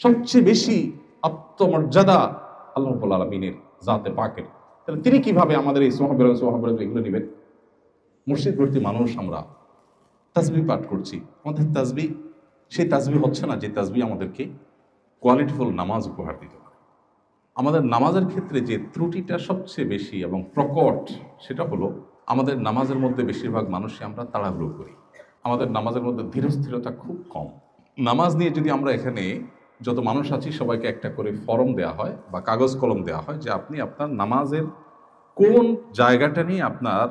সবচেয়ে বেশি আত্মমর্যাদা আল্লাহ রাব্বুল আলামিনের জাতে পাকের। তাহলে তিনি কিভাবে আমাদের এই সোহাবের এগুলো নেবেন? মুর্শিদ ভর্তি মানুষ আমরা তাসবিহ পাঠ করছি, আমাদের তাসবিহ সেই তাসবিহ হচ্ছে না যে তাসবিহ আমাদেরকে কোয়ালিটিফুল নামাজ উপহার দিতে পারে। আমাদের নামাজের ক্ষেত্রে যে ত্রুটিটা সবচেয়ে বেশি এবং প্রকট, সেটা হলো আমাদের নামাজের মধ্যে বেশিরভাগ মানুষই আমরা তাড়াহুড়ো করি। আমাদের নামাজের মধ্যে ধীরস্থিরতা খুব কম। নামাজ নিয়ে যদি আমরা এখানে যত মানুষ আছি সবাইকে একটা করে ফর্ম দেওয়া হয় বা কাগজ কলম দেওয়া হয় যে আপনি আপনার নামাজের কোন জায়গাটা নিয়ে আপনার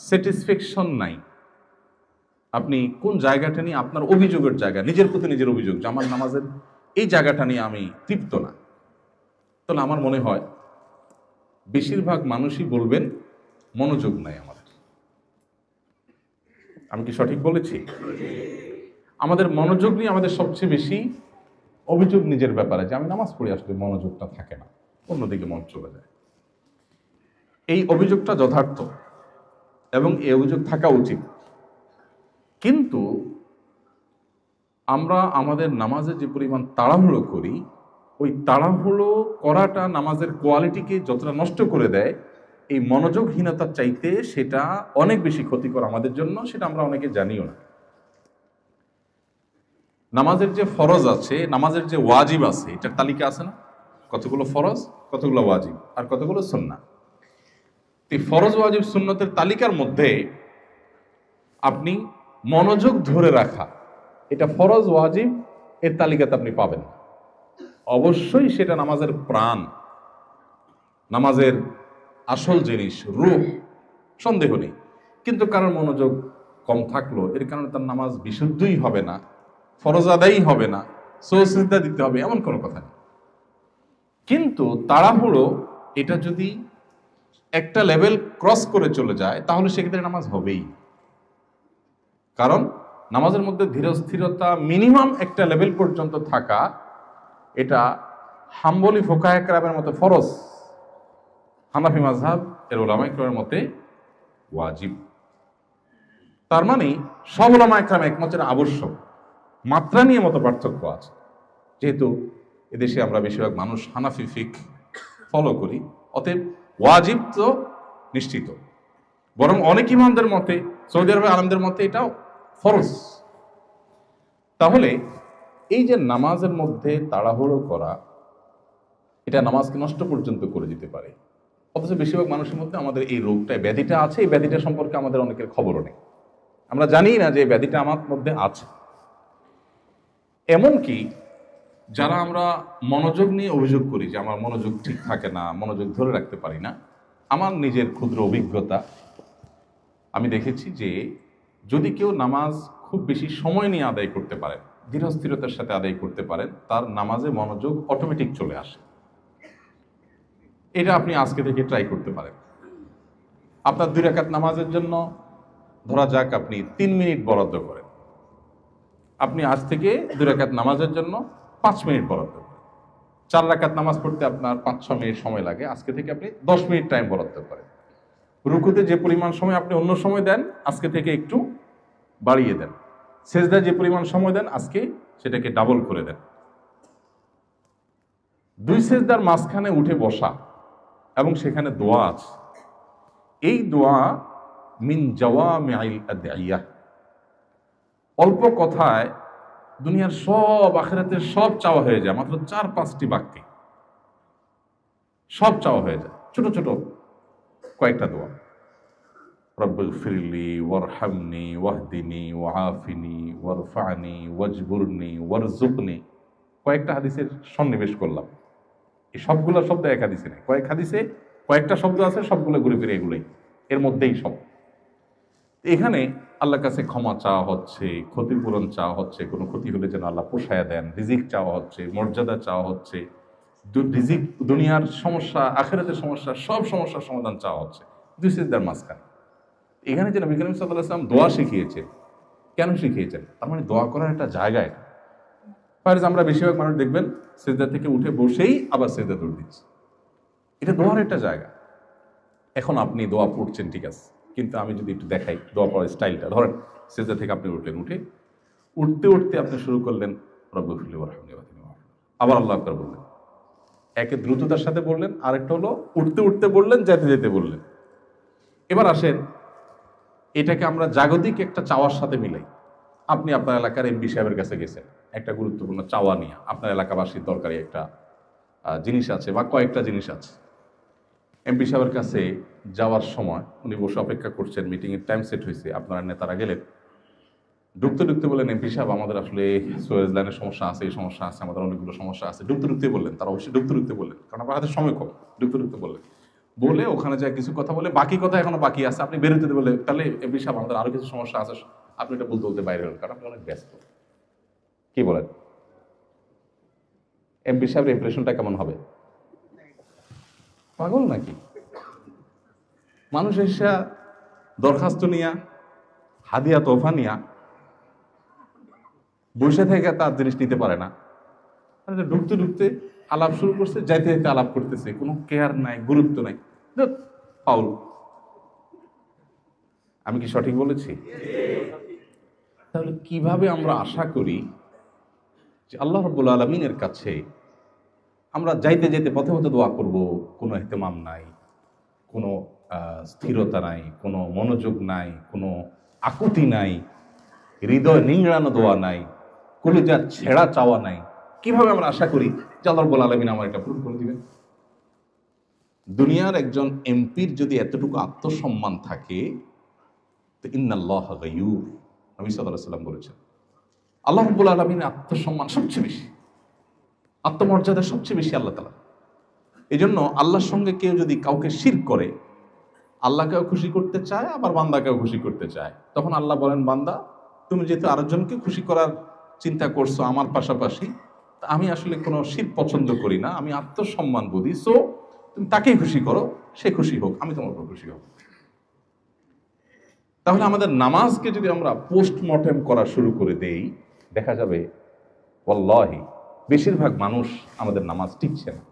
স্যাটিসফ্যাকশন নাই, আপনি কোন জায়গাটা নিয়ে আপনার অভিযোগের জায়গা, নিজের প্রতি নিজের অভিযোগ যে আমার নামাজের এই জায়গাটা নিয়ে আমি তৃপ্ত না, তাহলে আমার মনে হয় বেশিরভাগ মানুষই বলবেন মনোযোগ নাই আমাদের। আমি কি সঠিক বলেছি? আমাদের মনোযোগ নিয়ে আমাদের সবচেয়ে বেশি অভিযোগ নিজের ব্যাপারে, যে আমি নামাজ পড়ি আসলে মনোযোগটা থাকে না, অন্যদিকে মন চলে যায়। এই অভিযোগটা যথার্থ এবং এই অভিযোগ থাকা উচিত, কিন্তু আমরা আমাদের নামাজে যে পরিমাণ তাড়াহুড়ো করি, ওই তাড়াহুড়ো করাটা নামাজের কোয়ালিটিকে যতটা নষ্ট করে দেয়, এই মনোযোগহীনতার চাইতে সেটা অনেক বেশি ক্ষতিকর আমাদের জন্য, সেটা আমরা অনেকে জানিও না। নামাজের যে ফরজ আছে, নামাজের যে ওয়াজিব আছে, এটার তালিকা আছে না? কতগুলো ফরজ, কতগুলো ওয়াজিব, আর কতগুলো সুন্নাহ। এই ফরজ ওয়াজিব সুন্নতের তালিকার মধ্যে আপনি মনোযোগ ধরে রাখা, এটা ফরজ ওয়াজিব এর তালিকাতে আপনি পাবেন। অবশ্যই সেটা নামাজের প্রাণ, নামাজের আসল জিনিস, রূহ, সন্দেহ নেই। কিন্তু কারণ মনোযোগ কম থাকলো, এর কারণে তার নামাজ বিশুদ্ধই হবে না, ফরজ আদায়ই হবে না, সুজদা দিতে হবে, এমন কোনো কথা নেই। কিন্তু তাড়াহুড়ো এটা যদি একটা লেভেল ক্রস করে চলে যায়, তাহলে সেক্ষেত্রে নামাজ হবেই। কারণ নামাজের মধ্যে ধীরস্থিরতা মিনিমাম একটা লেভেল পর্যন্ত থাকা, এটা হাম্বলি ফুকাহে কেরামের মতে ফরজ, হানাফি মাযহাব এর উলামায়ে কেরামের মতে ওয়াজিব। তার মানে সব উলামায়ে কেরাম একমত এটা আবশ্যক। মাত্রা নিয়ে মত পার্থক্য আছে। যেহেতু এদেশে আমরা বেশিরভাগ মানুষ হানাফি ফিকহ ফলো করি, অতএব ওয়াজিব তো নিশ্চিত। বরং অনেক ইমামদের মতে, সৌদি আরবের আলেমদের মতে এটাও ফরজ। তাহলে এই যে নামাজের মধ্যে তাড়াহুড়ো করা, এটা নামাজকে নষ্ট পর্যন্ত করে দিতে পারে। অথচ বেশিরভাগ মানুষের মধ্যে আমাদের এই রোগটা, ব্যাধিটা আছে। এই ব্যাধিটা সম্পর্কে আমাদের অনেকের খবরও নেই, আমরা জানি না যে ব্যাধিটা আমার মধ্যে আছে। এমনকি যারা আমরা মনোযোগ নিয়ে অভিযোগ করি যে আমার মনোযোগ ঠিক থাকে না, মনোযোগ ধরে রাখতে পারি না, আমার নিজের ক্ষুদ্র অভিজ্ঞতা, আমি দেখেছি যে যদি কেউ নামাজ খুব বেশি সময় নিয়ে আদায় করতে পারেন, ধীরস্থিরতার সাথে আদায় করতে পারেন, তার নামাজে মনোযোগ অটোমেটিক চলে আসে। এটা আপনি আজকে থেকে ট্রাই করতে পারেন। আপনার 2 রাকাত নামাজের জন্য ধরা যাক আপনি 3 মিনিট বরাদ্দ করেন, আপনি আজ থেকে 2 রাকাত নামাজের জন্য 5 মিনিট বরাদ্দ করেন। 4 রাকাত নামাজ পড়তে আপনার 5-6 মিনিট সময় লাগে, আজকে থেকে আপনি 10 মিনিট টাইম বরাদ্দ করেন। রুকুতে যে পরিমাণ সময় আপনি অন্য সময় দেন, আজকে থেকে একটু বাড়িয়ে দেন। সেজদায় যে পরিমাণ সময় দেন, আজকে সেটাকে ডাবল করে দেন। 2 সেজদার মাঝখানে উঠে বসা এবং সেখানে দোয়া আছে। এই দোয়া মিন জাওয়ামিআল আদইয়া, অল্প কথায় দুনিয়ার সব, আখিরাতের সব চাওয়া হয়ে যায় মাত্র 4-5টি বাক্যে। সব চাওয়া হয়ে যায়, ছোট ছোট কয়েকটা দোয়া। রব্বিগফিরলি ওয়ারহামনি ওয়াহদিনি ওয়াআফিনি ওয়ারফানি ওয়াজবুরনি ওয়ারযুকনি। কয়েকটা হাদিসের সন্নিবেশ করলাম। এই সবগুলো শব্দ এক হাদিসে নেই, কয়েক হাদিসে কয়েকটা শব্দ আছে, সবগুলো ঘুরে ফিরে এগুলোই, এর মধ্যেই সব। এখানে আল্লাহর কাছে ক্ষমা চাওয়া হচ্ছে, ক্ষতিপূরণ চাওয়া হচ্ছে, কোনো ক্ষতি হলে যেন আল্লাহ পোষায়া দেন, রিজিক চাওয়া হচ্ছে, মর্যাদা চাওয়া হচ্ছে, রিজিক, দুনিয়ার সমস্যা, আখিরাতের সমস্যা, সব সমস্যার সমাধান চাওয়া হচ্ছে 2 সিজদার মাঝখানে। এখানে যে নবী করিম সাল্লাল্লাহু আলাইহি ওয়াসাল্লাম দোয়া শিখিয়েছেন, কেন শিখিয়েছেন? তার মানে দোয়া করার একটা জায়গা এটা। আমরা বেশিরভাগ মানুষ দেখবেন সিজদা থেকে উঠে বসেই আবার সিজদা দৌড় দিচ্ছে। এটা দোয়ার একটা জায়গা। এখন আপনি দোয়া পড়ছেন, ঠিক আছে, কিন্তু আমি যদি একটু দেখাই দোয়া পড়ার স্টাইলটা। ধরেন সিজদা থেকে আপনি উঠলেন, উঠতে উঠতে আপনি শুরু করলেন রব্বিগফিরলি ওয়ারহামনি ওয়াহদিনি ওয়াআফিনি। আবার আল্লাহু আকবার বললেন। একে দ্রুততার সাথে বললেন, আরেকটা হলো উঠতে উঠতে বললেন, যেতে যেতে বললেন। এবার আসেন, এটাকে আমরা জাগতিক একটা চাওয়ার সাথে মিলাই। আপনি আপনার এলাকার এমপি সাহেবের কাছে গেছেন একটা গুরুত্বপূর্ণ চাওয়া নিয়ে, আপনার এলাকাবাসীর দরকারি একটা জিনিস আছে বা কয়েকটা জিনিস আছে। এমপি সাহেবের কাছে যাওয়ার সময় উনি বসে অপেক্ষা করছেন, মিটিংয়ের টাইম সেট হয়েছে, আপনারা নেতারা গেলেন। ঢুকতে ঢুকতে বললেন, এমপি সাহেব আমাদের আসলে সুয়েজ লাইনের সমস্যা আছে, এই সমস্যা আছে, আমাদের অনেকগুলো সমস্যা আছে। ঢুকতে ঢুকতে বললেন, তারা অবশ্যই ঢুকতে ঢুকতে বললেন, কারণ আপনার হাতে সময় কম। ঢুকতে ঢুকতে বললেন, বলে ওখানে যায় কিছু কথা বলে, বাকি কথা এখনো বাকি আছে, আপনি বেরোতে বলে, তাহলে এমপি সাহেব আমাদের আরো কিছু সমস্যা আছে, আপনি এটা বলতে বলতে বাইরে হলেন, কারণ আপনি অনেক ব্যস্ত। কি বলেন, এমপি সাহেবের ইমপ্রেশনটা কেমন হবে? পাগল নাকি? মানুষ এসে দরখাস্ত নিয়া, হাদিয়া তোফা নিয়া বসে থেকে তার জিনিস নিতে পারে না। ঢুকতে ঢুকতে আলাপ শুরু করছে, যাইতে যাইতে আলাপ করতেছে, কোনো কেয়ার নাই, গুরুত্ব নাই। ফাউল। আমি কি সঠিক বলেছি? তাহলে কিভাবে আমরা আশা করি যে আল্লাহ রাব্বুল আলামিনের কাছে আমরা যাইতে যেতে পথে পথে দোয়া করব, কোনো ইহতিমাম নাই, কোনো স্থিরতা নাই, কোনো মনোযোগ নাই, কোনো আকুতি নাই, হৃদয় নিংড়ানো দোয়া নাই, কলিজার ছেঁড়া চাওয়া নাই। কিভাবে আমরা আশা করি যে আল্লাহ রাব্বুল আলামিন আমার এটা পূরণ করে দিবেন? দুনিয়ার একজন এমপির যদি এতটুকু আত্মসম্মান থাকে, তো ইন্নাল্লাহ গায়ুর, নবী সাল্লাল্লাহু আলাইহি ওয়াসাল্লাম বলেছেন, আল্লাহ রাব্বুল আলামিনের আত্মসম্মান সবচেয়ে বেশি, আত্মমর্যাদা সবচেয়ে বেশি আল্লাহ তাআলা। এই জন্য আল্লাহর সঙ্গে কেউ যদি কাউকে শিরক করে, আল্লাহকেও খুশি করতে চায়, আবার বান্দাকেও খুশি করতে চায়, তখন আল্লাহ বলেন, বান্দা তুমি যেহেতু আরেকজনকে খুশি করার চিন্তা করছো আমার পাশাপাশি, আমি আসলে কোনো শিরক পছন্দ করি না, আমি আত্মসম্মান বুঝি, সো তুমি তাকেই খুশি করো, সে খুশি হোক, আমি তোমার উপর খুশি হব। তাহলে আমাদের নামাজকে যদি আমরা পোস্টমর্টেম করা শুরু করে দেই, দেখা যাবে ওয়াল্লাহি বেশিরভাগ মানুষ আমাদের নামাজ টিকছে না।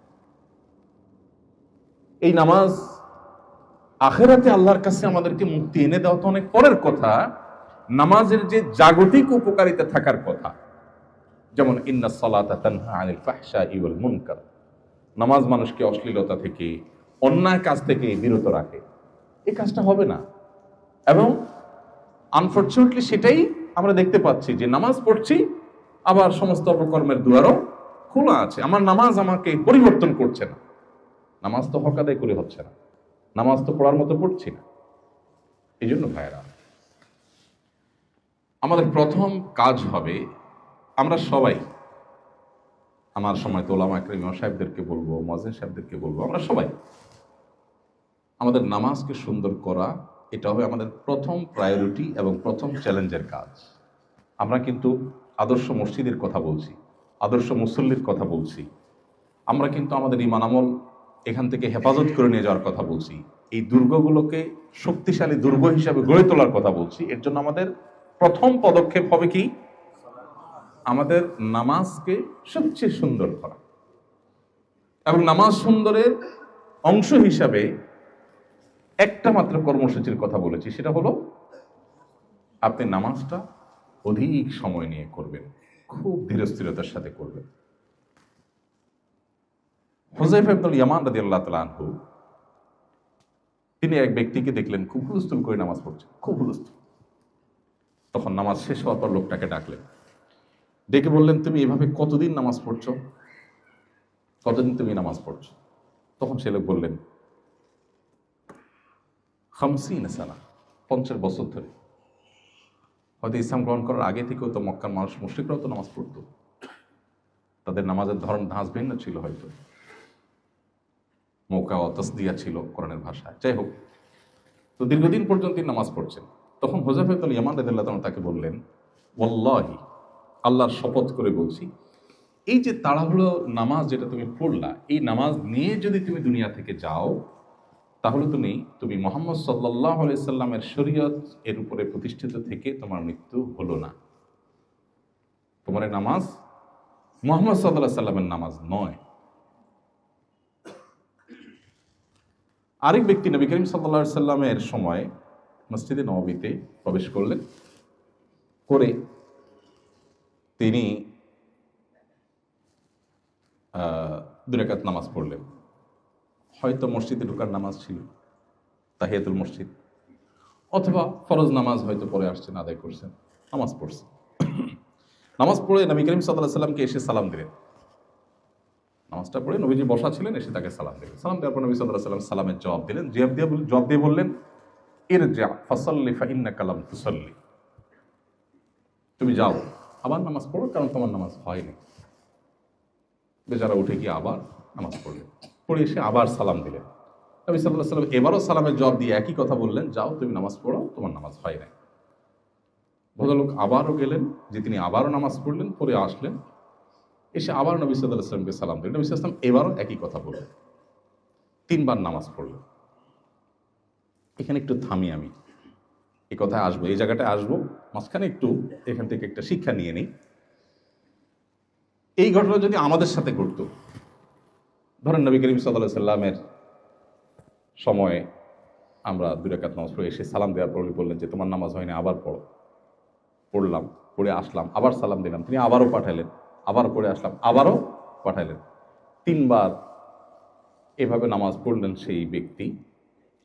এই নামাজ আখিরাতে আল্লাহর কাছে আমাদেরকে মুক্তি এনে দেওয়া তো অনেক পরের কথা, নামাজের যে জাগতিক উপকারিতা থাকার কথা, যেমন ইন্নাস সালাতা তানহা আনিল ফাহশাই ওয়াল মুনকার, নামাজ মানুষকে অশ্লীলতা থেকে, অন্যায় কাজ থেকে বিরত রাখে, এই কাজটা হবে না। এবং আনফরচুনেটলি সেটাই আমরা দেখতে পাচ্ছি, যে নামাজ পড়ছি, আবার সমস্ত অপকর্মের দুয়ারও খোলা আছে। আমার নামাজ আমাকে পরিবর্তন করছে না, নামাজ তো হক আদায় করে হচ্ছে না, নামাজ তো পড়ার মতো পড়ছি না। এই জন্য ভাইয়েরা, আমাদের প্রথম কাজ হবে, আমরা সবাই, আমার সময় তো ওলামা ইকরাম সাহেবদেরকে বলবো, মুয়াজ্জিন সাহেবদেরকে বলবো, আমরা সবাই আমাদের নামাজকে সুন্দর করা, এটা হবে আমাদের প্রথম প্রায়োরিটি এবং প্রথম চ্যালেঞ্জের কাজ। আমরা কিন্তু আদর্শ মসজিদের কথা বলছি, আদর্শ মুসল্লির কথা বলছি, আমরা কিন্তু আমাদের ঈমান আমল এখান থেকে হেফাজত করে নিয়ে যাওয়ার কথা বলছি, এই দুর্গগুলোকে শক্তিশালী দুর্গ হিসাবে গড়ে তোলার কথা বলছি। এর জন্য আমাদের প্রথম পদক্ষেপ হবে কি? আমাদের নামাজকে সবচেয়ে সুন্দর করা। এবং নামাজ সুন্দরের অংশ হিসাবে একটা মাত্র কর্মসূচির কথা বলেছি, সেটা হলো আপনি নামাজটা অধিক সময় নিয়ে করবেন, খুব ধীরস্থিরতার সাথে করবেন। হুযায়ফা ইবনুল ইয়ামান রাদিয়াল্লাহু তাআলা আনহু, তিনি এক ব্যক্তিকে দেখলেন খুব হুলস্থুল করে নামাজ পড়ছে, খুব হুলস্থুল। তখন নামাজ শেষ হওয়ার পর লোকটাকে ডাকলেন, ডেকে বললেন, তুমি এভাবে কতদিন নামাজ পড়ছো? কতদিন তুমি নামাজ পড়ছো? তখন সে লোক বললেন, 50 সানা, 50 বছর ধরে। হয়তো ইসলাম গ্রহণ করার আগে থেকেও তো মক্কার মানুষ, মুশরিকরাও তো নামাজ পড়তো, তাদের নামাজের ধরন ধাঁচ ভিন্ন ছিল, হয়তো মৌকা ও তাসদিয়া ছিল কোরআনের ভাষায়। যাই হোক, তো দীর্ঘদিন পর্যন্ত তিনি নামাজ পড়ছেন। তখন হুযায়ফা ইবনুল ইয়ামান রাদিয়াল্লাহু তাআলা তাকে বললেন, ওয়াল্লাহি, আল্লাহর শপথ করে বলছি, এই যে তাড়াহুড়ো নামাজ যেটা তুমি পড়লা, এই নামাজ নিয়ে যদি তুমি দুনিয়া থেকে যাও, তাহলে তুমি মুহাম্মদ সাল্লাল্লাহু আলাইহি সাল্লামের শরীয়ত এর উপরে প্রতিষ্ঠিত থেকে তোমার মৃত্যু হলো না। তোমার এই নামাজ মুহাম্মদ সাল্লাল্লাহু আলাইহি সাল্লামের নামাজ নয়। আরেক ব্যক্তি নবী করিম সাল্লাল্লাহু আলাইহি সাল্লামের সময় মসজিদে নববীতে প্রবেশ করলেন, করে তিনি দুই রাকাত নামাজ পড়লেন, হয়তো মসজিদে ঢোকার নামাজ ছিল, তাহিয়াতুল মসজিদ, অথবা ফরজ নামাজ হয়তো পরে আসছেন, আদায় করছেন, নামাজ পড়ছেন। নামাজ পড়ে নবী করিম সাল্লাল্লাহু আলাইহি সাল্লামকে এসে সালাম দিলেন। নামাজটা পড়ে নবীজি বসা ছিলেন, এসে তাকে সালাম দিলেন। সালাম দেওয়ার পর নবী সাল্লাল্লাহু আলাইহি সাল্লাম সালামের জবাব দিলেন। জবাব দিয়ে বললেন, ইরজা ফাসাল্লি ফাইন্নাকা লাম তুসাল্লি, তুমি যাও আবার নামাজ পড়ো, কারণ তোমার নামাজ হয়নি। বেচারা উঠে গিয়ে আবার নামাজ পড়লেন, পড়ে এসে আবার সালাম দিলেন। নবী সাল্লাল্লাহু আলাইহি সাল্লাম এবারও সালামের জবাব দিয়ে একই কথা বললেন, যাও তুমি নামাজ পড়ো, তোমার নামাজ হয় নাই। ভদ্রলোক আবারও গেলেন, যে তিনি আবারও নামাজ পড়লেন, পরে আসলেন, এসে আবার নবী সাল্লাল্লাহু আলাইহি সাল্লামকে সালাম দিলেন। নবী সাল্লাল্লাহু আলাইহি সাল্লাম এবারও একই কথা বললেন, 3 বার নামাজ পড়লেন। এখানে একটু থামি, আমি এই কথায় আসবো, এই জায়গাটায় আসবো, মাঝখানে একটু এখান থেকে একটা শিক্ষা নিয়ে নিই। এই ঘটনা যদি আমাদের সাথে ঘটতো, ধরেন নবী করিম সাল্লাল্লাহু আলাইহি সাল্লামের সময়ে আমরা 2 রাকাত নামাজ পড়ে এসে সালাম দেওয়ার পর বললেন যে তোমার নামাজ হয়নি, আবার পড়ো। পড়লাম, পড়ে আসলাম, আবার সালাম দিলাম, তিনি আবারও পাঠালেন, আবার পড়ে আসলাম, আবারও পাঠালেন। 3 বার এভাবে নামাজ পড়লেন সেই ব্যক্তি।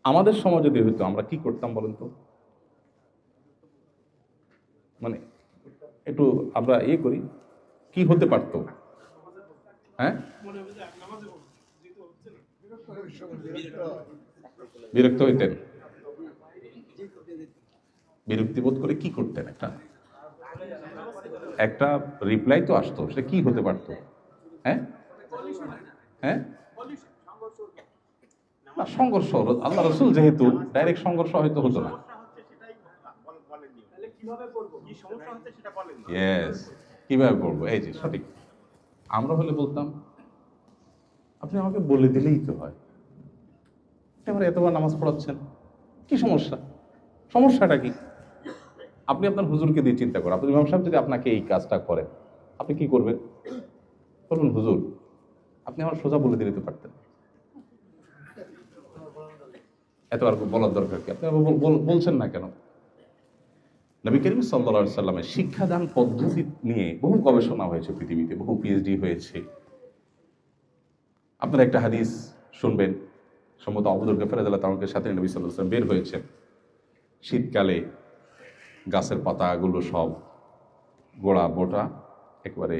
আমাদের সময় যদি হইতো আমরা কি করতাম বলেন তো? মানে একটু আমরা করি, কি হতে পারত? হ্যাঁ, বিরক্ত হইতেন, বিরক্তি বোধ করে কি করতেন? একটা রিপ্লাই তো আসতো, সেটা কি হতে পারতো? হ্যাঁ হ্যাঁ, না সংঘর্ষ, আল্লাহ রসুল যেহেতু, ডাইরেক্ট সংঘর্ষ হয়তো হতো না। ইয়েস, কিভাবে পড়বো, এই যে সঠিক। আমরা হলে বলতাম আপনি আমাকে বলে দিলেই তো হয়, এবার এতবার নামাজ পড়াচ্ছেন, কি সমস্যা, সমস্যাটা কি? আপনি আপনার হুজুরকে দিয়ে চিন্তা করেন, আপনি ইমাম সাহেব যদি আপনাকে এই কাজটা করেন, আপনি কি করবেন? বলবেন হুজুর আপনি আমার সোজা বলে দিতে পারতেন, এত আর বলার দরকার কি, আপনি বলছেন না কেন? নবী করিম সাল্লাল্লাহু আলাইহি সাল্লামের শিক্ষাদান পদ্ধতি নিয়ে বহু গবেষণা হয়েছে পৃথিবীতে, বহু পিএইচডি হয়েছে। আপনারা একটা হাদিস শুনবেন, সম্ভবত আবু যর গফার রাদিয়াল্লাহু তাআলার সাথে নবী সাল্লাল্লাহু আলাইহি সাল্লাম বের হয়েছেন। শীতকালে গাছের পাতাগুলো সব গোড়া বোটা একেবারে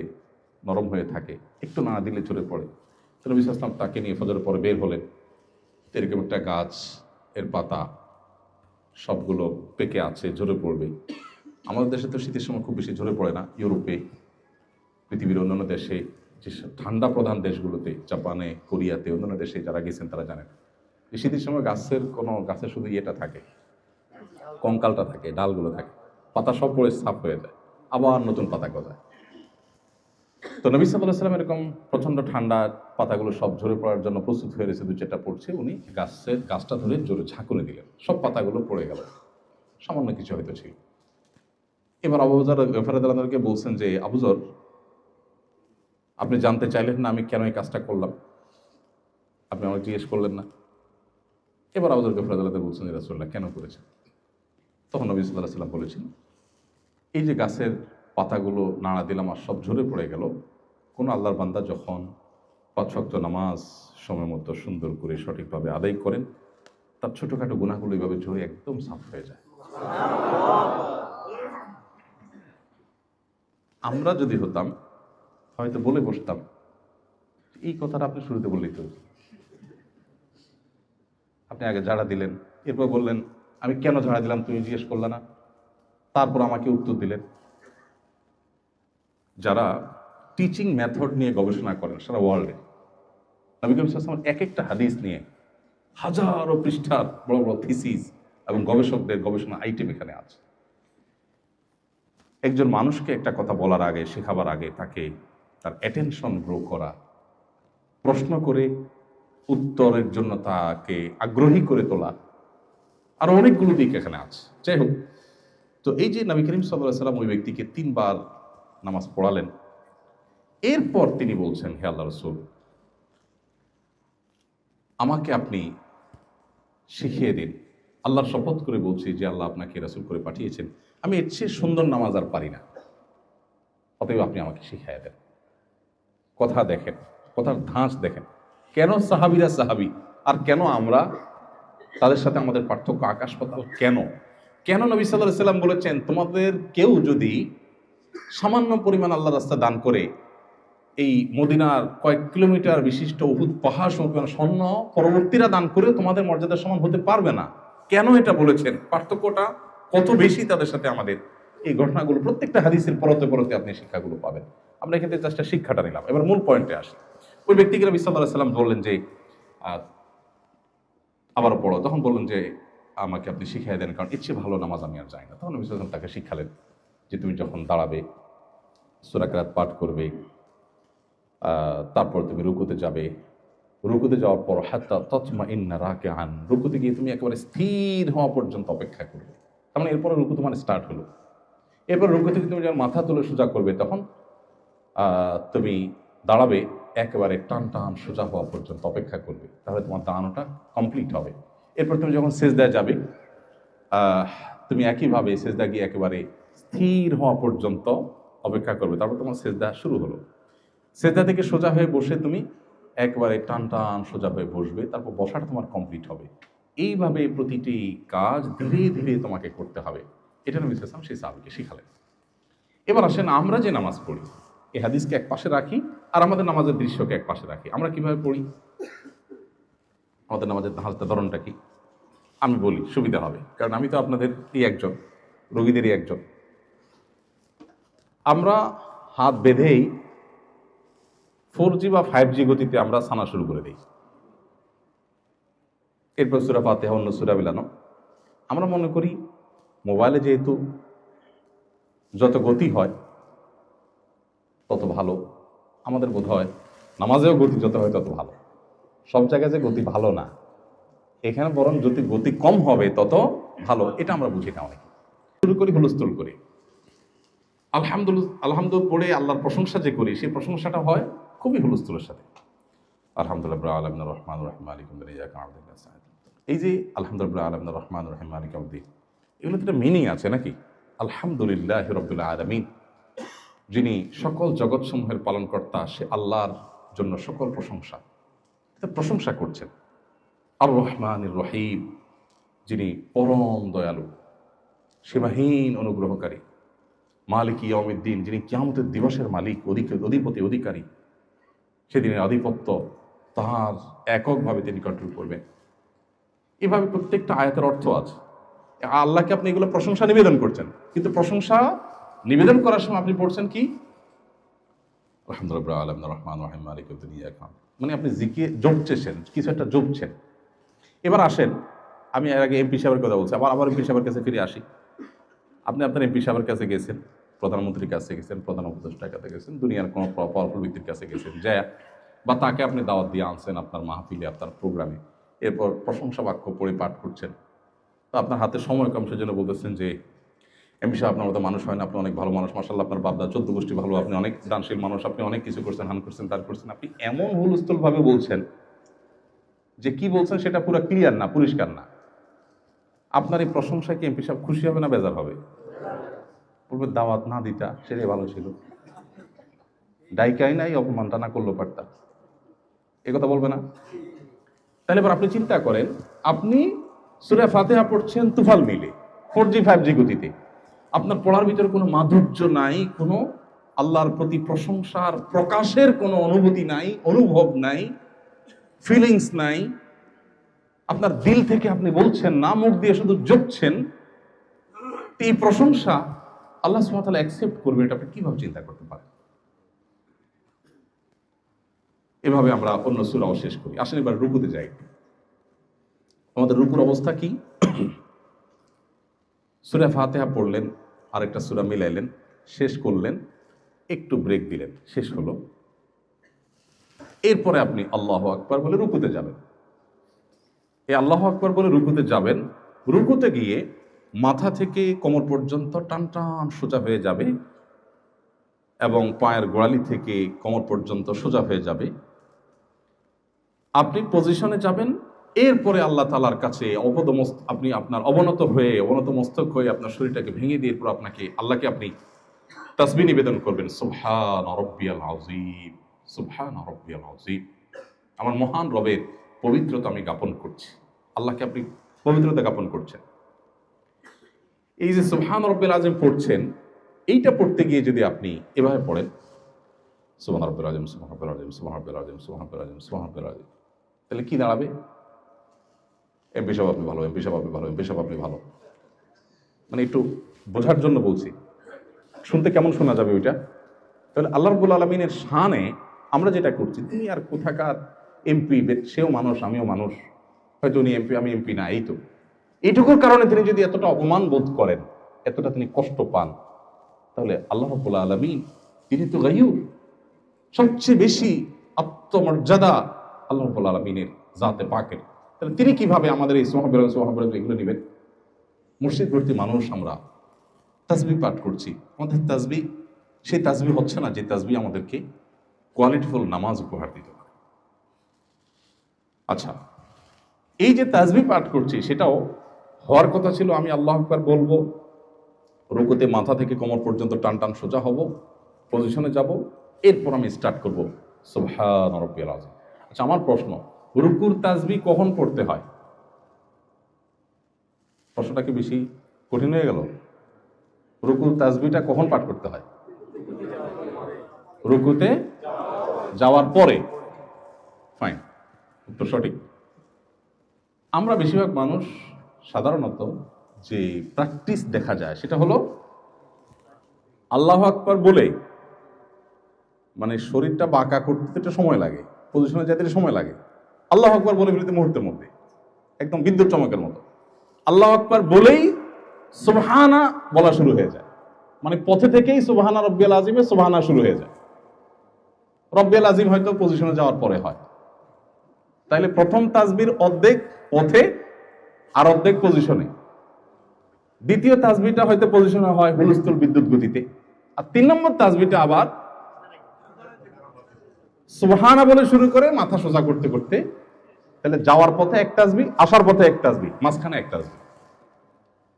নরম হয়ে থাকে, একটু না দিলে ঝরে পড়ে। তো নবী সাল্লাল্লাহু আলাইহি সাল্লাম তাকে নিয়ে ফজরের পরে বের হলেন। এরকম একটা গাছ, এর পাতা সবগুলো পেকে আছে, ঝরে পড়বে। আমাদের দেশে তো শীতের সময় খুব বেশি ঝরে পড়ে না, ইউরোপে, পৃথিবীর অন্যান্য দেশে, যে ঠান্ডা প্রধান দেশগুলোতে, জাপানে, কোরিয়াতে, অন্যান্য দেশে যারা গেছেন তারা জানেন যে শীতের সময় গাছের শুধু ইয়েটা থাকে, কঙ্কালটা থাকে, ডালগুলো থাকে, পাতা সব পড়ে সাফ হয়ে যায়, আবার নতুন পাতা গজায়। তো নবী সাল্লাল্লাহু আলাইহি সাল্লাম এরকম প্রচন্ড ঠান্ডা, পাতাগুলো সব ঝরে পড়ার জন্য প্রস্তুত হয়ে রয়েছে, 2-4টা পড়ছে, উনি গাছটা ধরে জোরে ঝাঁকুনি দিলেন, সব পাতাগুলো পড়ে গেল, সামান্য কিছু হয়তো ছিল। এবার আবু যর গফার রাদিয়াল্লাহু আনহুকে বলছেন যে আবু যর, আপনি জানতে চাইলেন না আমি কেন এই কাজটা করলাম, আপনি আমাকে জিজ্ঞেস করলেন না। এবার আবু যর গফার রাদিয়াল্লাহু আনহু বলছেন, রাসূলুল্লাহ কেন করেছেন? তখন নবী সাল্লাল্লাহু আলাইহি সাল্লাম বলেছেন, এই যে গাছের পাতাগুলো নাড়া দিলাম আর সব ঝরে পড়ে গেল, কোন আল্লাহর বান্দা যখন 5 ওয়াক্ত নামাজ সময় মতো সুন্দর করে সঠিকভাবে আদায় করেন, তার ছোটখাটো গুনাহগুলো এইভাবে ঝরে একদম সাফ হয়ে যায়। আমরা যদি হতাম হয়তো বলে বসতাম, এই কথাটা আপনি শুরুতে বললেই তো, আপনি আগে ঝাড়া দিলেন, এরপর বললেন আমি কেন ঝাড়া দিলাম তুমি জিজ্ঞেস করলে না, তারপর আমাকে উত্তর দিলেন। যারা টিচিং মেথড নিয়ে গবেষণা করেন সারা ওয়ার্ল্ডে, নবী করিম সাল্লাল্লাহু আলাইহি ওয়াসাল্লাম এক একটা হাদিস নিয়ে হাজারো পৃষ্ঠার বড় বড় থিসিস এবং গবেষকদের গবেষণা আইটেম এখানে আছে। একজন মানুষকে একটা কথা বলার আগে, শেখাবার আগে তাকে তার অ্যাটেনশন গ্রো করা, প্রশ্ন করে উত্তরের জন্য তাকে আগ্রহী করে তোলা, আরো অনেকগুলো দিক এখানে আছে। যাই হোক, তো এই যে নবী করিম সাল্লাল্লাহু আলাইহি ওয়াসাল্লাম ওই ব্যক্তিকে 3 বার নামাজ পড়ালেন, এরপর তিনি বলছেন, হে আল্লাহ রাসূল, আমাকে আপনি শিখিয়ে দিন, আল্লাহর শপথ করে বলছি যে আল্লাহ আপনাকে রাসূল করে পাঠিয়েছেন, আমি এর চেয়ে সুন্দর নামাজ আর পারি না, অতএব আপনি আমাকে শিখিয়ে দেন। কথা দেখেন, কথার ধাঁচ দেখেন, কেন সাহাবীরা সাহাবী আর কেন আমরা, তাদের সাথে আমাদের পার্থক্য আকাশ পাতাল। কেন কেন নবী সাল্লাল্লাহু আলাইহি সাল্লাম বলেছেন, তোমাদের কেউ যদি সামান্য পরিমাণ আল্লাহ রাস্তা দান করে এই মদিনার কয়েক কিলোমিটার বিশিষ্ট উহুদ পাহাড় সমপরিমাণ স্বর্ণ পরবর্তীরা দান করে তোমাদের মর্যাদার সমান হতে পারবে না। কেন এটা বলেছেন, পার্থক্যটা কত বেশি তাদের সাথে আমাদের, এই ঘটনাগুলো প্রত্যেকটা হাদিসের পরতে পরতে আপনি শিক্ষাগুলো পাবেন। আমরা এখান থেকে জাস্ট শিক্ষাটা নিলাম, এবার মূল পয়েন্টে আসি। ওই ব্যক্তিকে নবী সাল্লাল্লাহু আলাইহি সাল্লাম বললেন যে আবারও পড়ো, তখন বললেন যে আমাকে আপনি শিখিয়ে দেন, কারণ এর চেয়ে ভালো নামাজ আমি আর যাই না। তখন নবী সাল্লাল্লাহু আলাইহি সাল্লাম তাকে শিখালেন যে তুমি যখন দাঁড়াবে সূরা কিরাত পাঠ করবে, তারপর তুমি রুকুতে যাবে, রুকুতে যাওয়ার পর হাত্তা তাতমাইন্না রাকিআন, রুকুতে গিয়ে তুমি একেবারে স্থির হওয়া পর্যন্ত অপেক্ষা করবে। তার মানে এরপরে রুকু তোমার স্টার্ট হলো। এরপর রুকু থেকে তুমি যখন মাথা তুলে সোজা করবে, তখন তুমি দাঁড়াবে, একেবারে টান টান সোজা হওয়া পর্যন্ত অপেক্ষা করবে, তাহলে তোমার দাঁড়ানোটা কমপ্লিট হবে। এরপর তুমি যখন সেজদায় যাবে, তুমি একইভাবে সেজদা গিয়ে একেবারে স্থির হওয়া পর্যন্ত অপেক্ষা করবে, তারপর তোমার সেজদা শুরু হলো। সেজদা থেকে সোজা হয়ে বসে তুমি একবারে টান টান সোজা হয়ে বসবে, তারপর বসাটা তোমার কমপ্লিট হবে। এইভাবে প্রতিটি কাজ ধীরে ধীরে তোমাকে করতে হবে। এটা নবী সাল্লাল্লাহু আলাইহি ওয়াসাল্লাম সেই সাহাবীকে শিখালেন। এবার আসেন আমরা যে নামাজ পড়ি, এই হাদিসকে এক পাশে রাখি আর আমাদের নামাজের দৃশ্যকে এক পাশে রাখি। আমরা কিভাবে পড়ি, আমাদের নামাজের ধরনটা কি, আমি বলি সুবিধা হবে, কারণ আমি তো আপনাদেরই একজন, রোগীদেরই একজন। আমরা হাত বেঁধেই 4G বা 5G গতিতে আমরা সানা শুরু করে দিই। এরপর সূরা ফাতিহা, অন্য সূরা মিলানো। আমরা মনে করি মোবাইলে যেহেতু যত গতি হয় তত ভালো, আমাদের বোধ হয় নামাজেও গতি যত হয় তত ভালো। সব জায়গায় যে গতি ভালো না, এখানে বরং যদি গতি কম হবে তত ভালো, এটা আমরা বুঝি না। অনেকে শুরু করি হুলস্থুল করি, আলহামদুলিল্লাহ পড়ে আল্লাহর প্রশংসা যে করি, সেই প্রশংসাটা হয় খুবই হুলস্থুলের সাথে। আলহামদুলিল্লাহ রাব্বিল আলামিন রহমানির রহিম মালিকিল ইয়াউমিদ্দিন ইয়াকা না'বুদু ওয়া ইয়াকা নাস্তাঈন। এই যে আলহামদুলিল্লাহ রাব্বিল আলামিন রহমানির রহিম মালিকিল ইয়াউমিদ্দিন, এগুলোতে একটা মিনিং আছে নাকি? আলহামদুলিল্লাহি রাব্বিল আলামিন, যিনি সকল জগৎসমূহের পালনকর্তা, সে আল্লাহর জন্য সকল প্রশংসা, এটা প্রশংসা করছেন। আর রহমানির রহিম, যিনি পরম দয়ালু, সীমাহীন অনুগ্রহকারী। মালিক ইয়াউমিদ্দিন, যিনি কিয়ামতের দিবসের মালিক, অধিপতি, অধিকারী। সেদিনের আধিপত্য তাহার এককভাবে তিনি কন্ট্রোল করবেন। এভাবে প্রত্যেকটা আয়াতের অর্থ আছে। আল্লাহকে আপনি এগুলো প্রশংসা নিবেদন করছেন, কিন্তু প্রশংসা নিবেদন করার সময় আপনি পড়ছেন কি? আলহামদুলিল্লাহ রাব্বিল আলামিন রহমানির রহিম মালিকিল ইয়াউমিদ্দিন ইয়াকা না'বুদু, মানে আপনি জপছেন, কিছু একটা জপছেন। এবার আসেন, আমি এর আগে এমপি সাহেবের কথা বলছি, আবার এমপি সাহেবের কাছে ফিরে আসি। আপনি আপনার এমপি সাহেবের কাছে গেছেন, প্রধানমন্ত্রীর কাছে গেছেন, প্রধান উপদেষ্টার কাছে গেছেন, দুনিয়ার কোনো পাওয়ারফুল ব্যক্তির কাছে গেছেন, যায় বা তাকে আপনি দাওয়াত দিয়ে আনছেন আপনার মাহফিলে, আপনার প্রোগ্রামে। এরপর প্রশংসা বাক্য পড়ে পাঠ করছেন। তো আপনার হাতে সময় কম, সেজন্য বলতেছেন যে এমপি সাহেব আপনার মতো মানুষ হয় না, আপনি অনেক ভালো মানুষ, মাশাআল্লাহ আপনার বাপদা 14 গোষ্ঠী ভালো, আপনি অনেক দানশীল মানুষ, আপনি অনেক কিছু করছেন, হান করছেন, তার করছেন। আপনি এমন হুলস্থুল ভাবে বলছেন যে কি বলছেন সেটা পুরো ক্লিয়ার না, পরিষ্কার না। আপনার এই প্রশংসায় কি এমপি সাহেব খুশি হবে না বেজার হবে? বলবে দাওয়াত না দিতা সেটাই ভালো ছিল, ডাইকাই নাই, অপমানটা না করলেও পারতাম, এ কথা বলবে না? তাহলে এবার আপনি চিন্তা করেন, আপনি সূরা ফাতিহা পড়ছেন তুফাল মিলে 4G 5G গতিতে, আপনার পড়ার ভিতরে কোনো মাধুর্য নাই, কোনো আল্লাহর প্রতি প্রশংসার প্রকাশের কোনো অনুভূতি নাই, অনুভব নাই, ফিলিংস নাই, আপনার দিল থেকে আপনি বলছেন না, মুখ দিয়ে শুধু জপছেন। এই প্রশংসা আল্লাহ সুবহানাহু ওয়া তাআলা অ্যাকসেপ্ট করবে, এটা আপনি কিভাবে চিন্তা করতে পারেন? এভাবে আমরা অন্য সূরাও শেষ করি। আসেন এবার রুকুতে যাই। আমাদের রুকুর অবস্থা কি? সূরা ফাতিহা পড়লেন, আরেকটা সূরা মিলাইলেন, শেষ করলেন, একটু ব্রেক দিলেন, শেষ হলো। এরপরে আপনি আল্লাহু আকবার বলে রুকুতে যাবেন। এই আল্লাহু আকবার বলে রুকুতে যাবেন। রুকুতে গিয়ে মাথা থেকে কোমর পর্যন্ত টান টান সোজা হয়ে যাবে এবং পায়ের গোড়ালি থেকে কোমর পর্যন্ত সোজা হয়ে যাবে। আপনি পজিশনে যাবেন। এরপরে আল্লাহ তাআলার কাছে আপনি আপনার অবনত মস্তক হয়ে আপনার শরীরটাকে ভেঙে দিয়ে এরপর আল্লাহকে আপনি তাসবিহ নিবেদন করবেন, সুবহান রাব্বিয়াল আযীম, সুবহান রাব্বিয়াল আযীম, আমার মহান রবের পবিত্রতা আমি জ্ঞাপন করছি। আল্লাহকে আপনি পবিত্রতা জ্ঞাপন করছেন। এই যে সুবহান রাব্বিল আযীম পড়ছেন, এইটা পড়তে গিয়ে যদি আপনি এভাবে পড়েন সুবহান রাব্বিল আযীম, সুবহান রাব্বিল আযীম, সুবহান রাব্বিল আযীম, সুবহান রাব্বিল আযীম, সুবহান রাব্বিল আযীম, তাহলে কি দাঁড়াবে? এমপি সাহেব আপনি ভালো, এমপি সাহেব আপনি ভালো, এমপি সাহেব আপনি ভালো। মানে একটু বোঝার জন্য বলছি, শুনতে কেমন শোনা যাবে ওইটা? তাহলে আল্লাহ রাব্বুল আলামিনের শানে আমরা যেটা করছি, তিনি আর কোথাকার এমপি, সেও মানুষ আমিও মানুষ, হয়তো উনি এমপি আমি এমপি না, এই তো এইটুকুর কারণে তিনি যদি এতটা অপমান বোধ করেন, এতটা তিনি কষ্ট পান, তাহলে আল্লাহ রাব্বুল আলামিন তিনি তো গায়ুব, সবচেয়ে বেশি আত্মমর্যাদা আল্লাহ রাব্বুল আলামিনের জাতে পাকের, তাহলে তিনি কিভাবে আমাদের এই সুবহানাল্লাহ এগুলো নেবেন? মুর্শিদ ভর্তি মানুষ আমরা তাসবিহ পাঠ করছি, আমাদের তাসবিহ সেই তাসবিহ হচ্ছে না যে তাসবিহ আমাদেরকে কোয়ালিটিফুল নামাজ উপহার দিতে পারে। আচ্ছা, এই যে তাসবিহ পাঠ করছি সেটাও হওয়ার কথা ছিল আমি আল্লাহু আকবার বলবো, রুকুতে মাথা থেকে কোমর পর্যন্ত টান টান সোজা হব, পজিশনে যাব, এরপর আমি স্টার্ট করব সুবহান রাব্বিয়াল আযীম। আচ্ছা, আমার প্রশ্ন, রুকুর তাসবিহ কখন পড়তে হয়? প্রশ্নটা কি বেশি কঠিন হয়ে গেল? রুকুর তাসবিহটা কখন পাঠ করতে হয়? রুকুতে যাওয়ার পরে। ফাইন, উত্তর সঠিক। আমরা বেশিরভাগ মানুষ সাধারণত যে প্র্যাকটিস দেখা যায় সেটা হলো আল্লাহু আকবার বলে, মানে শরীরটা বাঁকা করতে একটু সময় লাগে, পজিশনে যেতে সময় লাগে, আল্লাহু আকবার বলে ফেলতে মুহূর্তের মধ্যে, একদম বিদ্যুৎ চমকের মতো আল্লাহু আকবার বলেই সুবহানা বলা শুরু হয়ে যায়। মানে পথে থেকেই সুবহানা রাব্বিয়াল আযীমে সুবহানা শুরু হয়ে যায়। রাব্বিয়াল আযীম হয়তো পজিশনে যাওয়ার পরে হয়। তাইলে প্রথম তাসবিহর অর্ধেক পথে আর অর্ধেক পজিশনে, দ্বিতীয় তাসবিহটা হয়তো পজিশনে হয় হুলস্থুল বিদ্যুৎ গতিতে, আর 3 নম্বর তাসবিহটা আবার সুবহানা বলে শুরু করে মাথা সোজা করতে করতে, তাহলে যাওয়ার পথে এক তাসবিহ, আসার পথে এক তাসবিহ, মাঝখানে এক তাসবিহ।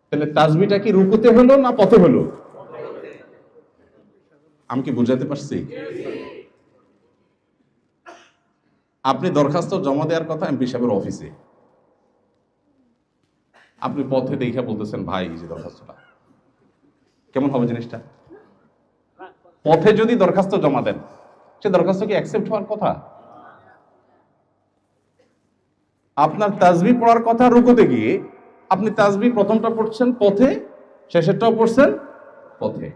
তাহলে তাসবিহটা কি রুকুতে হলো না পথে হলো? আমি কি বুঝাতে পারছি? আপনি দরখাস্ত জমা দেওয়ার কথা এমপি সাহেবের অফিসে, আপনি পথে দেখে বলতেছেন ভাই এই যে দরখাস্তটা, কেমন হবে জিনিসটা? পথে যদি দরখাস্ত জমা দেন, সে দরখাস্ত কি অ্যাকসেপ্ট হওয়ার কথা? আপনার তাসবিহ পড়ার কথা রুকুতে গিয়ে, আপনি তাসবিহ প্রথমটা পড়ছেন পথে, শেষেরটাও পড়ছেন পথে,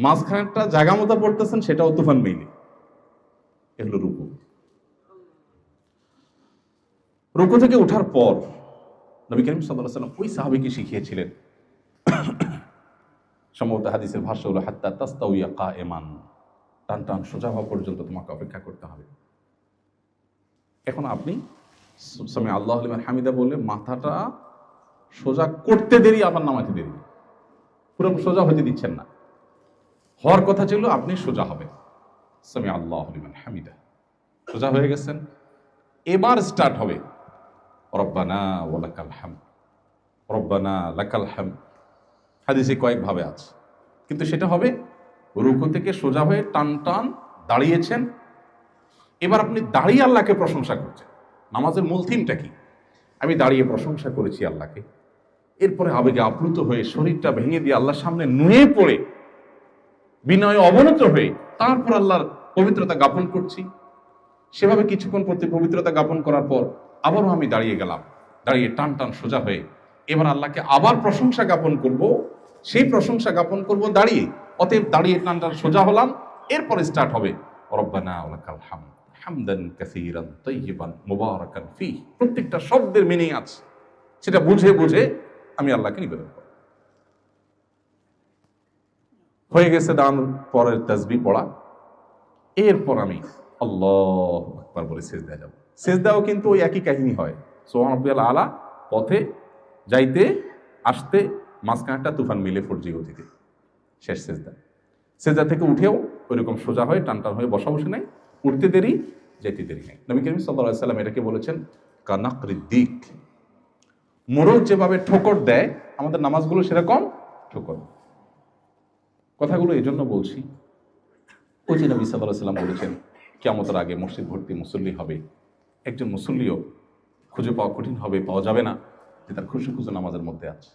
মাঝখানেরটা জায়গা মতো পড়তেছেন সেটাও তুফান মেইলে, এগুলো রুকু। রুকু থেকে ওঠার পর নবী করিম সাল্লাল্লাহু আলাইহি ওয়াসাল্লাম ওই সাহাবীকে শিখিয়েছিলেন, সম্ভবত হাদিসের ভাষ্য হলো হাত্তা তাস্তাউইয়া কায়েমান, টান টান সোজা হওয়া পর্যন্ত তোমাকে অপেক্ষা করতে হবে। এখন আপনি সামি আল্লাহু লিমান হামিদা বলে মাথাটা সোজা করতে দেরি, আবার নামাতে দেরি, পুরো সোজা হতে দিচ্ছেন না। হওয়ার কথা ছিল আপনি সোজা হবেন, সামি আল্লাহু লিমান হামিদা, সোজা হয়ে গেছেন, এবার স্টার্ট হবে রব্বানা ওয়া লাকাল হামদ, রব্বানা লাকাল হামদ। হাদিসে কয়েক ভাবে আছে, কিন্তু সেটা হবে রুকু থেকে সোজা হয়ে টান টান দাঁড়িয়েছেন, এবার আপনি দাঁড়িয়ে আল্লাহকে প্রশংসা করছেন। নামাজের মূল থিমটা কি? আমি দাঁড়িয়ে প্রশংসা করেছি আল্লাহকে, এরপরে আবেগে আপ্লুত হয়ে শরীরটা ভেঙে দিয়ে আল্লাহর সামনে নুয়ে পড়ে বিনয়ে অবনত হয়ে তারপর আল্লাহর পবিত্রতা জ্ঞাপন করছি। সেভাবে কিছুক্ষণ প্রতি পবিত্রতা জ্ঞাপন করার পর আবারও আমি দাঁড়িয়ে গেলাম, দাঁড়িয়ে টান টান সোজা হয়ে এবার আল্লাহকে আবার প্রশংসা জ্ঞাপন করব, সেই প্রশংসা জ্ঞাপন করব দাঁড়িয়ে। অতএব দাঁড়িয়ে টান টান সোজা হলাম, এরপরে স্টার্ট হবে রব্বানা ওয়া লাকাল হামদ হামদান কাসীরান তাইয়িবান মুবারাকান ফীহ। প্রত্যেকটা শব্দের মিনিং আছে, সেটা বুঝে বুঝে আমি আল্লাহকে নিবেদন করব। হয়ে গেছে দাঁড়ানোর পরের তাসবিহ পড়া, এরপর আমি আল্লাহু আকবার বলে সিজদায় যাব। সিজদাও কিন্তু ওই একই কাহিনী হয়, সুবহান রাব্বিয়াল আলা, পথে যাইতে আসতে মাঝখানটা তুফান মিলে ফরজি গতিতে শেষ সিজদা। সিজদা থেকে উঠেও ওইরকম সোজা হয়ে টান টান হয়ে বসা বসে নাই, উঠতে দেরি যেতে দেরি নাই। নবী করিম সাল্লাল্লাহু আলাইহি ওয়াসাল্লাম এটাকে বলেছেন কানাকরিদ দিক, মোরগ যেভাবে ঠোকর দেয় আমাদের নামাজগুলো সেরকম ঠোকর। কথাগুলো এই জন্য বলছি, ওই যে নবী সাল্লাল্লাহু আলাইহি সাল্লাম বলেছেন কিয়ামতের আগে মসজিদ ভর্তি মুসল্লি হবে, একজন মুসল্লিও খুঁজে পাওয়া কঠিন হবে, পাওয়া যাবে না যে তার খুশু খুশু নামাজের মধ্যে আছে।